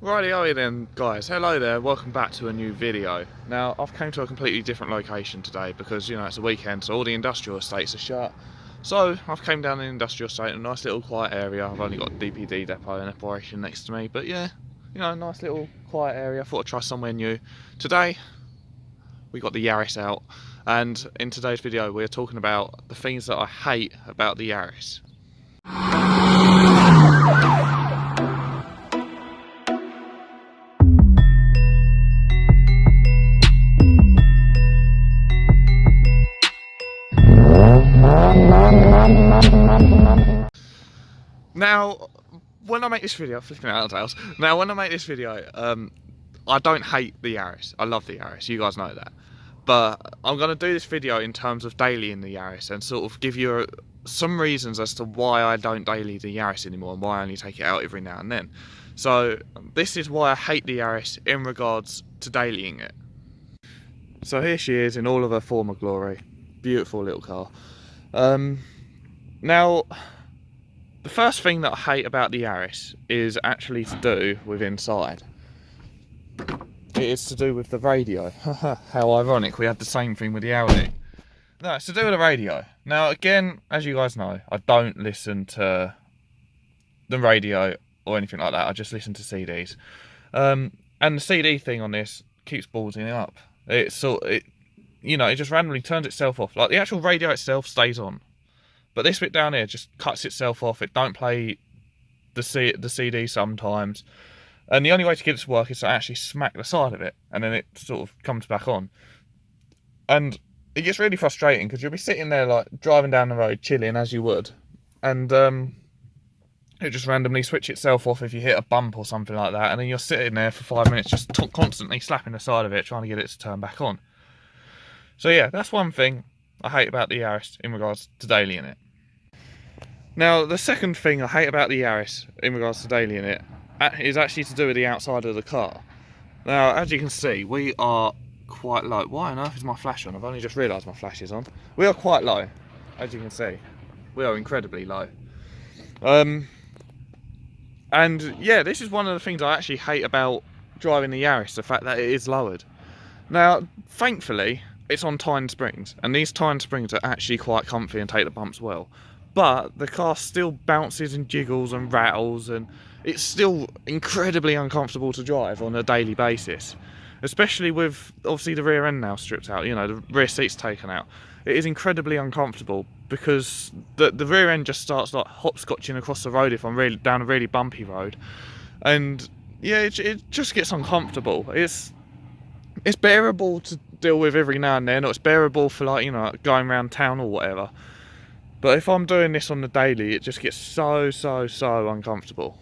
Rightio then guys, hello there, welcome back to a new video. Now I've come to a completely different location today because it's a weekend, so all the industrial estates are shut. So I've came down an industrial estate, a nice little quiet area. I've only got a DPD depot in operation next to me, but yeah, nice little quiet area. I thought I'd try somewhere new. Today we got the Yaris out, and in today's video we're talking about the things that I hate about the Yaris. Now, when I make this video, flipping out of tails. Now, when I make this video, I don't hate the Yaris. I love the Yaris. You guys know that. But I'm going to do this video in terms of daily in the Yaris and sort of give you some reasons as to why I don't daily the Yaris anymore and why I only take it out every now and then. So this is why I hate the Yaris in regards to dailying it. So here she is in all of her former glory. Beautiful little car. Now, the first thing that I hate about the Yaris is actually to do with inside. It is to do with the radio. How ironic, we had the same thing with the Audi. No, it's to do with the radio. Now again, as you guys know, I don't listen to the radio or anything like that. I just listen to CDs. And the CD thing on this keeps ballsing up. It just randomly turns itself off. Like the actual radio itself stays on. But this bit down here just cuts itself off. It don't play the CD sometimes. And the only way to get it to work is to actually smack the side of it. And then it sort of comes back on. And it gets really frustrating because you'll be sitting there like driving down the road, chilling as you would. And it just randomly switch itself off if you hit a bump or something like that. And then you're sitting there for 5 minutes just constantly slapping the side of it, trying to get it to turn back on. So yeah, that's one thing I hate about the Yaris in regards to dailying it. Now, the second thing I hate about the Yaris in regards to dailying it is actually to do with the outside of the car. Now, as you can see, we are quite low. Why on earth is my flash on? I've only just realised my flash is on. We are quite low, as you can see. We are incredibly low. And yeah, this is one of the things I actually hate about driving the Yaris, the fact that it is lowered. Now, thankfully, it's on tined springs, and these tined springs are actually quite comfy and take the bumps well. But the car still bounces and jiggles and rattles, and it's still incredibly uncomfortable to drive on a daily basis. Especially with, obviously, the rear end now stripped out, the rear seat's taken out. It is incredibly uncomfortable because the rear end just starts like hopscotching across the road if I'm down a really bumpy road. And yeah, it just gets uncomfortable. It's bearable to deal with every now and then, or it's bearable for going around town or whatever. But if I'm doing this on the daily, it just gets so uncomfortable.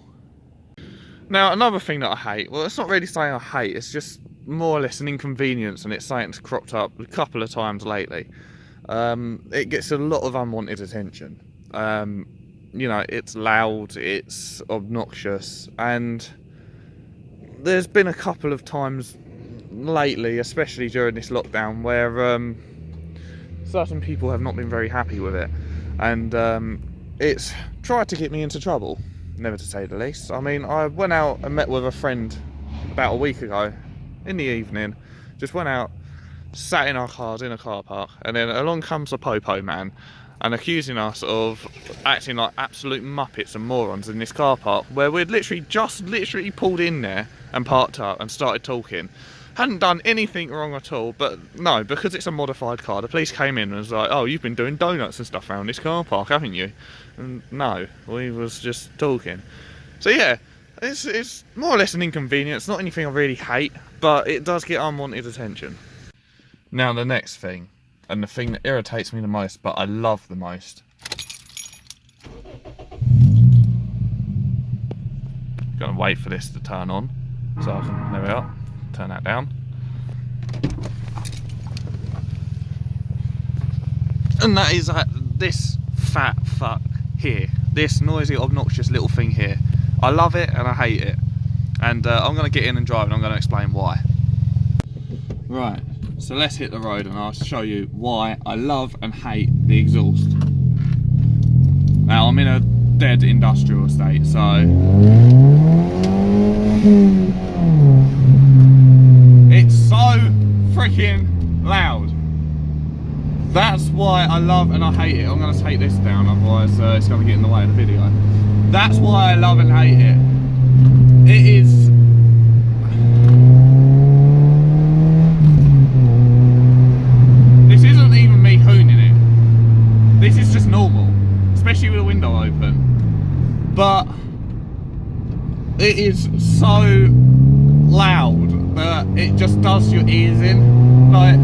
Now, another thing that I hate, well, it's not really saying I hate, it's just more or less an inconvenience, and it's something that's cropped up a couple of times lately. It gets a lot of unwanted attention. It's loud, it's obnoxious, and there's been a couple of times lately, especially during this lockdown, where certain people have not been very happy with it, and it's tried to get me into trouble, never to say the least. I mean, I went out and met with a friend about a week ago in the evening, just went out, sat in our cars in a car park, and then along comes a popo man and accusing us of acting like absolute muppets and morons in this car park where we'd literally pulled in there and parked up and started talking. Hadn't done anything wrong at all, but no, because it's a modified car, the police came in and was like, oh, you've been doing donuts and stuff around this car park, haven't you? And no, we was just talking. So yeah, it's more or less an inconvenience, not anything I really hate, but it does get unwanted attention. Now the next thing, and the thing that irritates me the most, but I love the most. Gonna wait for this to turn on, so I can, there we are. Turn that down. And that is this fat fuck here. This noisy, obnoxious little thing here. I love it and I hate it. And I'm going to get in and drive and I'm going to explain why. Right, so let's hit the road and I'll show you why I love and hate the exhaust. Now, I'm in a dead industrial estate, so I love and I hate it. I'm going to take this down, otherwise it's going to get in the way of the video. That's why I love and hate it. It is... This isn't even me hooning it. This is just normal, especially with the window open. But it is so loud that it just does your ears in. Like,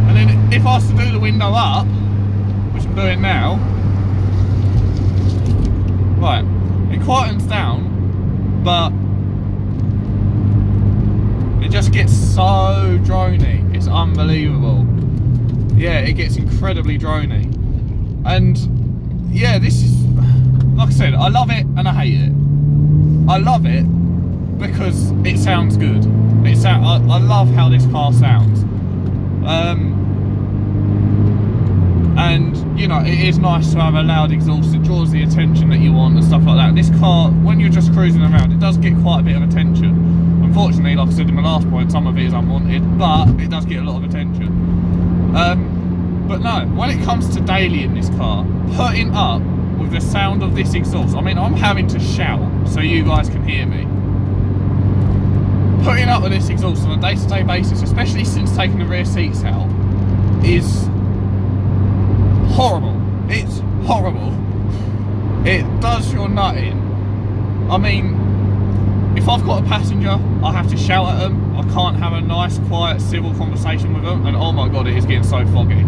and then if I was to do the window up, which I'm doing now, right, it quietens down, but it just gets so drony. It's unbelievable. Yeah, it gets incredibly drony. And yeah, this is, like I said, I love it and I hate it. I love it because it sounds good. I love how this car sounds. And you know, it is nice to have a loud exhaust. It draws the attention that you want and stuff like that. This car, when you're just cruising around, it does get quite a bit of attention. Unfortunately, like I said in my last point, some of it is unwanted, but it does get a lot of attention. But no, when it comes to daily in this car, putting up with the sound of this exhaust, I mean, I'm having to shout so you guys can hear me. Putting up with this exhaust on a day-to-day basis, especially since taking the rear seats out, is horrible. It's horrible. It does your nut in. I mean, if I've got a passenger, I have to shout at them. I can't have a nice, quiet, civil conversation with them. And oh my god, it is getting so foggy.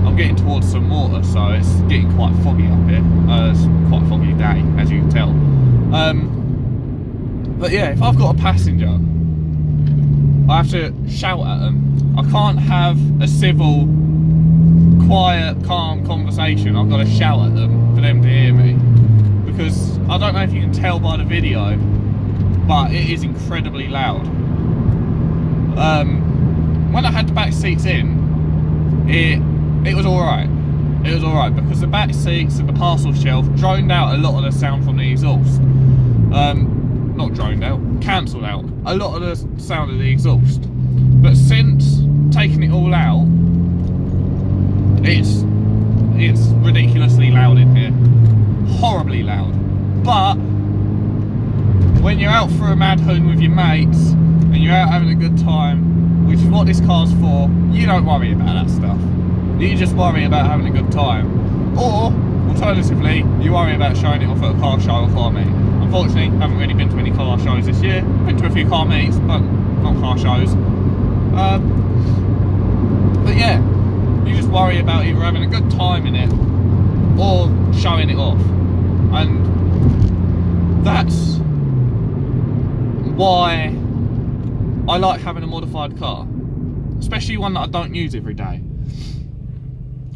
I'm getting towards some water, so it's getting quite foggy up here. It's quite a foggy day, as you can tell. But yeah, if I've got a passenger, I have to shout at them. I can't have a civil, quiet, calm conversation. I've got to shout at them for them to hear me. Because I don't know if you can tell by the video, but it is incredibly loud. When I had the back seats in, it was alright. It was alright because the back seats and the parcel shelf droned out a lot of the sound from the exhaust. Not droned out, cancelled out a lot of the sound of the exhaust. But since taking it all out, it's ridiculously loud in here. Horribly loud. But when you're out for a mad hoon with your mates and you're out having a good time, which is what this car's for, you don't worry about that stuff. You just worry about having a good time. Or, alternatively, you worry about showing it off at a car show or car meet. Unfortunately, I haven't really been to any car shows this year. Been to a few car meets, but not car shows. But yeah, you just worry about either having a good time in it or showing it off. And that's why I like having a modified car, especially one that I don't use every day.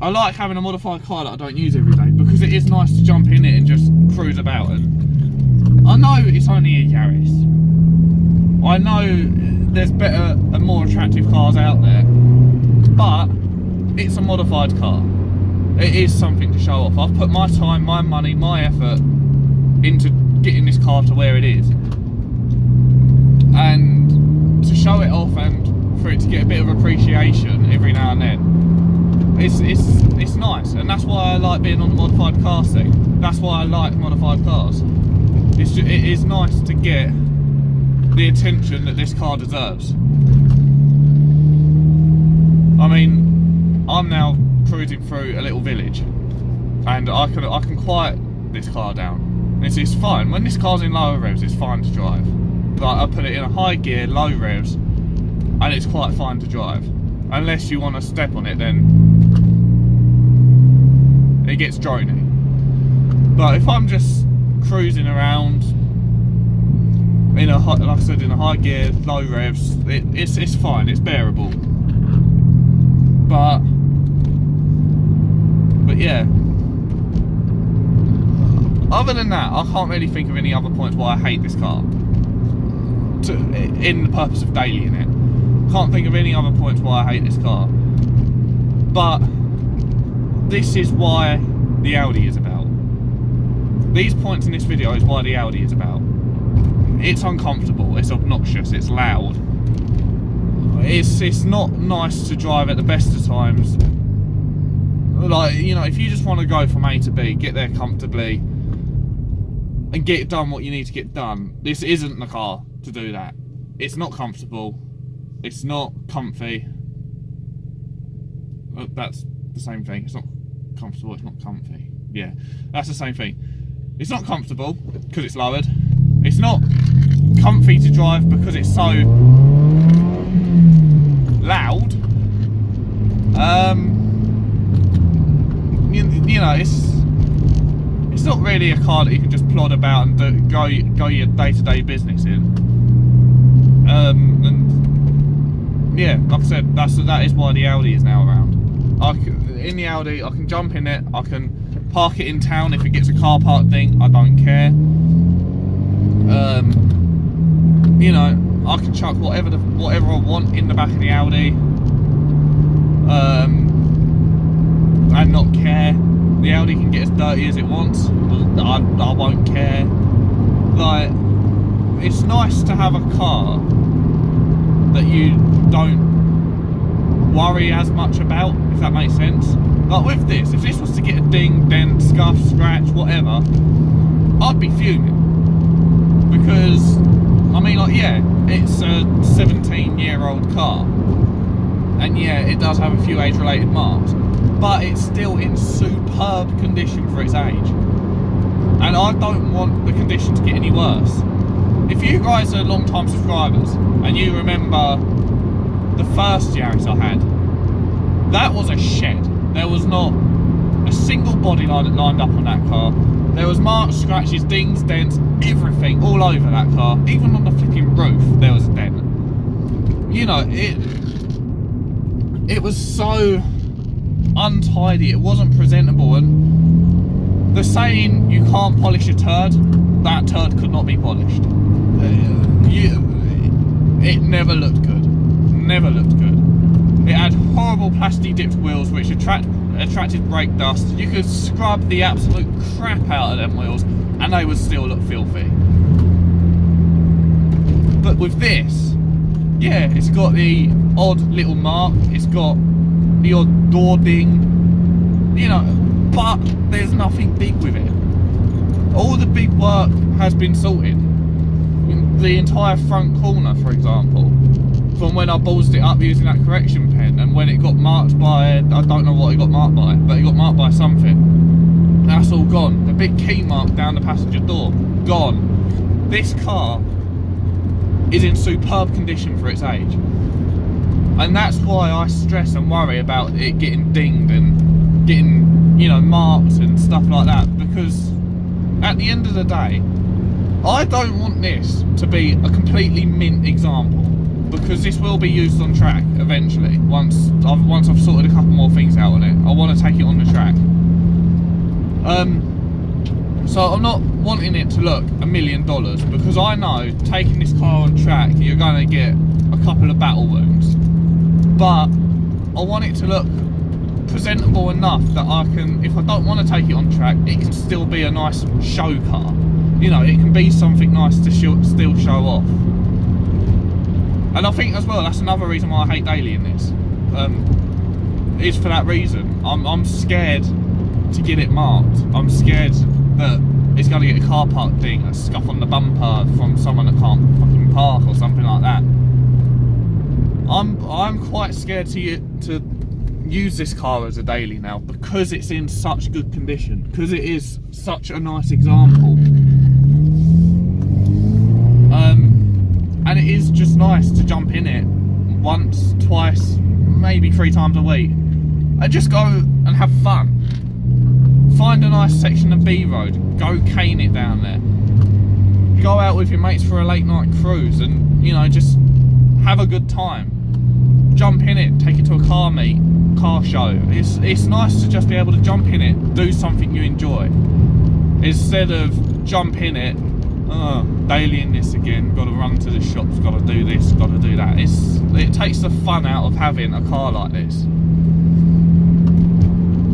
I like having a modified car that I don't use every day because it is nice to jump in it and just cruise about. And I know it's only a Yaris. I know there's better and more attractive cars out there, but it's a modified car. It is something to show off. I've put my time, my money, my effort into getting this car to where it is. And to show it off and for it to get a bit of appreciation every now and then, it's nice. And that's why I like being on the modified car scene. That's why I like modified cars. It is nice to get the attention that this car deserves. I mean, I'm now cruising through a little village and I can quiet this car down. It's fine. When this car's in lower revs, it's fine to drive. Like, I put it in a high gear, low revs, and it's quite fine to drive. Unless you want to step on it, then it gets drony. But if I'm just cruising around in a, like I said, in a high gear, low revs, it's fine, it's bearable. But yeah, other than that, I can't really think of any other points why I hate this car in the purpose of daily in it. Can't think of any other points why I hate this car. But this is why the Audi is about. These points in this video is why the Audi is about. it's uncomfortable, it's obnoxious, it's loud. It's not nice to drive at the best of times. Like, you know, if you just want to go from A to B, get there comfortably, and get done what you need to get done, this isn't the car to do that. It's not comfortable. It's not comfy. That's the same thing. It's not comfortable, it's not comfy. Yeah, that's the same thing. It's not comfortable because it's lowered. It's not comfy to drive because it's so loud. You know, it's not really a car that you can just plod about and go your day-to-day business in. And yeah, like I said, that is why the Audi is now around. In the Audi, I can jump in it, I can park it in town if it gets a car park thing, I don't care. You know, I can chuck whatever I want in the back of the Audi, and not care. The Audi can get as dirty as it wants, I won't care. Like, it's nice to have a car that you don't worry as much about, if that makes sense. Like with this, if this was to get a ding, dent, scuff, scratch, whatever, I'd be fuming. Because, I mean, like, yeah, it's a 17-year-old car, and yeah, it does have a few age-related marks, but it's still in superb condition for its age, and I don't want the condition to get any worse. If you guys are long-time subscribers and you remember the first Yaris I had, that was a shed. There was not a single body lined up on that car. There was marks, scratches, dings, dents, everything all over that car. Even on the flipping roof, there was a dent. You know, it was so untidy. It wasn't presentable. And the saying, "You can't polish a turd," that turd could not be polished. It never looked good. Never looked good. It had horrible plastic dipped wheels which attracted brake dust. You could scrub the absolute crap out of them wheels and they would still look filthy. But with this, yeah, it's got the odd little mark, it's got the odd door ding, you know, but there's nothing big with it. All the big work has been sorted. The entire front corner, for example, from when I ballsed it up using that correction pen, and when it got marked by, I don't know what it got marked by, but it got marked by something. That's all gone. The big key mark down the passenger door, gone. This car is in superb condition for its age. And that's why I stress and worry about it getting dinged and getting, you know, marked and stuff like that, because at the end of the day, I don't want this to be a completely mint example, because this will be used on track eventually. Once I've sorted a couple more things out on it, I want to take it on the track. So I'm not wanting it to look $1 million, because I know taking this car on track, you're going to get a couple of battle wounds. But I want it to look presentable enough that I can, if I don't want to take it on track, it can still be a nice show car. You know, it can be something nice to still show off. And I think as well, that's another reason why I hate daily in this. Is for that reason. I'm scared to get it marked. I'm scared that it's going to get a car park thing, a scuff on the bumper from someone that can't fucking park or something like that. I'm quite scared to use this car as a daily now, because it's in such good condition, because it is such a nice example. And it is just nice to jump in it once, twice, maybe 3 times a week and just go and have fun. Find a nice section of B road, go cane it down there, go out with your mates for a late night cruise and, you know, just have a good time. Jump in it, take it to a car meet, car show. It's nice to just be able to jump in it, do something you enjoy, instead of jump in it, daily in this again, gotta run to the shops, gotta do this, gotta do that. It takes the fun out of having a car like this.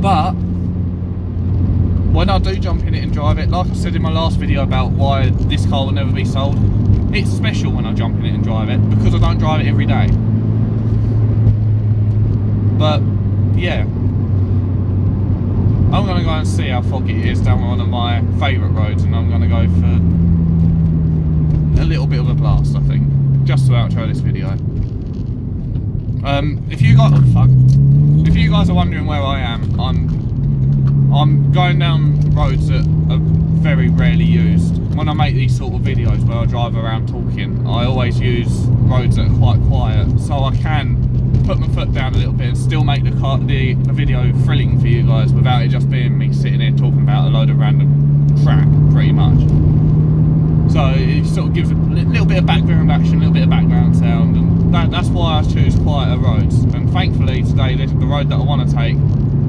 But when I do jump in it and drive it, like I said in my last video about why this car will never be sold, it's special when I jump in it and drive it, because I don't drive it every day. But yeah, I'm going to go and see how foggy it is down one of my favourite roads, and I'm going to go for a little bit of a blast, I think, just to outro this video. If you guys are wondering where I am, I'm going down roads that are very rarely used. When I make these sort of videos where I drive around talking, I always use roads that are quite quiet, so I can put my foot down a little bit and still make the video thrilling for you guys without it just being me sitting here talking about a load of random crap, pretty much. So it sort of gives a little bit of background action, a little bit of background sound, and that's why I choose quieter roads. And thankfully today, the road that I want to take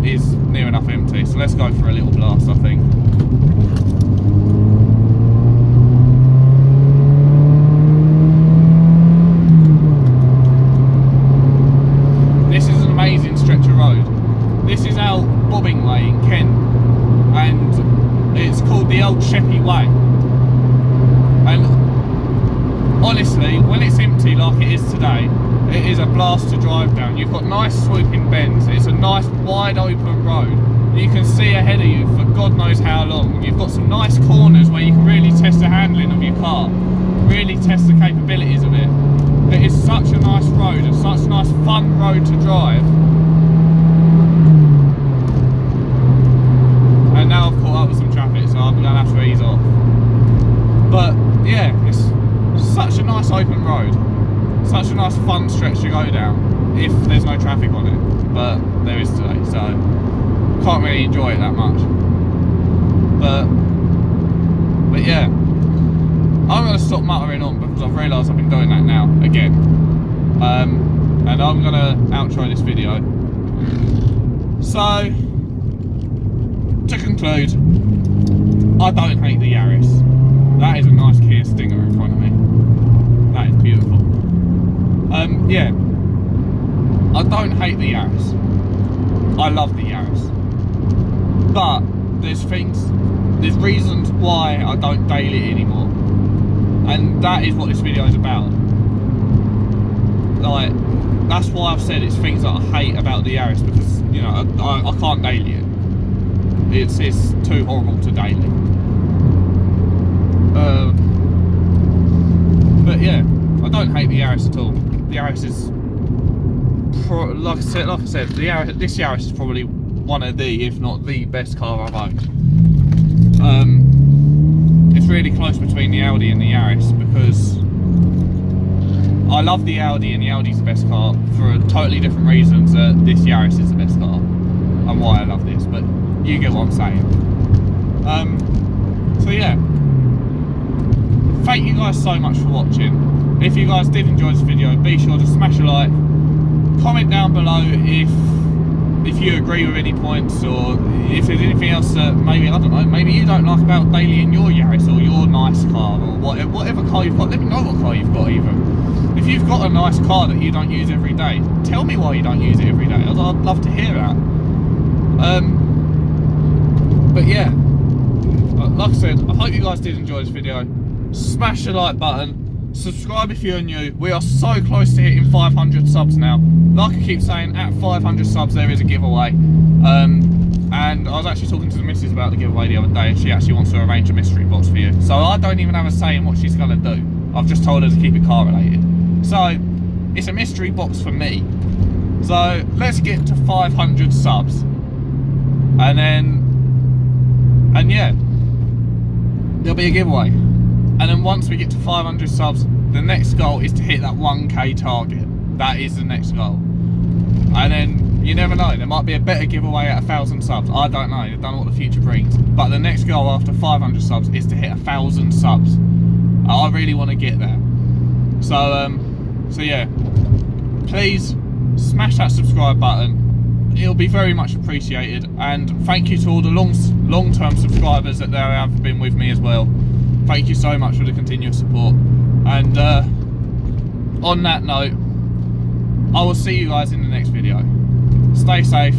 is near enough empty, so let's go for a little blast, I think. This is an amazing stretch of road. This is out Bobbing Way in Kent, and it's called the Old Sheppey Way. And honestly, when it's empty like it is today, it is a blast to drive down. You've got nice swooping bends, it's a nice wide open road. You can see ahead of you for God knows how long. You've got some nice corners where you can really test the handling of your car, really test the capabilities of it. It is such a nice road, and such a nice fun road to drive. And now I've caught up with some traffic, so I'm going to have to ease off. But yeah, it's such a nice open road, such a nice fun stretch to go down if there's no traffic on it, but there is today, so can't really enjoy it that much. But yeah, I'm going to stop muttering on because I've realised I've been doing that now again, and I'm going to outro this video. So to conclude, I don't hate the Yaris. That is a nice Kia Stinger in front of me. That is beautiful. Yeah, I don't hate the Yaris. I love the Yaris. But there's reasons why I don't daily it anymore. And that is what this video is about. Like, that's why I've said it's things that I hate about the Yaris, because, you know, I can't daily it. It's too horrible to daily. But yeah, I don't hate the Yaris at all. The Yaris is, like I said, this Yaris is probably one of the, if not the best car I've owned. It's really close between the Audi and the Yaris, because I love the Audi, and the Audi's the best car for totally different reasons. This Yaris is the best car, and why I love this, but you get what I'm saying. So yeah, thank you guys so much for watching. If you guys did enjoy this video, be sure to smash a like, comment down below if you agree with any points, or if there's anything else that maybe, I don't know, maybe you don't like about daily in your Yaris or your nice car, or whatever car you've got. Let me know what car you've got even. If you've got a nice car that you don't use every day, tell me why you don't use it every day. I'd love to hear that. But yeah, like I said, I hope you guys did enjoy this video. Smash the like button, subscribe if you're new. We are so close to hitting 500 subs now. Like I keep saying, at 500 subs there is a giveaway. And I was actually talking to the missus about the giveaway the other day, and she actually wants to arrange a mystery box for you. So I don't even have a say in what she's going to do. I've just told her to keep it car related. So it's a mystery box for me. So let's get to 500 subs. And yeah, there'll be a giveaway. And then once we get to 500 subs, the next goal is to hit that 1k target. That is the next goal. And then, you never know, there might be a better giveaway at 1,000 subs. I don't know, I don't know what the future brings. But the next goal after 500 subs is to hit 1,000 subs. I really want to get there. So yeah, please smash that subscribe button. It'll be very much appreciated. And thank you to all the long-term subscribers that there have been with me as well. Thank you so much for the continuous support. And on that note, I will see you guys in the next video. Stay safe.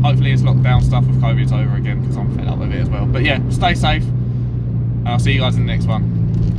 Hopefully this lockdown stuff with COVID's over again, because I'm fed up with it as well. But yeah, stay safe, and I'll see you guys in the next one.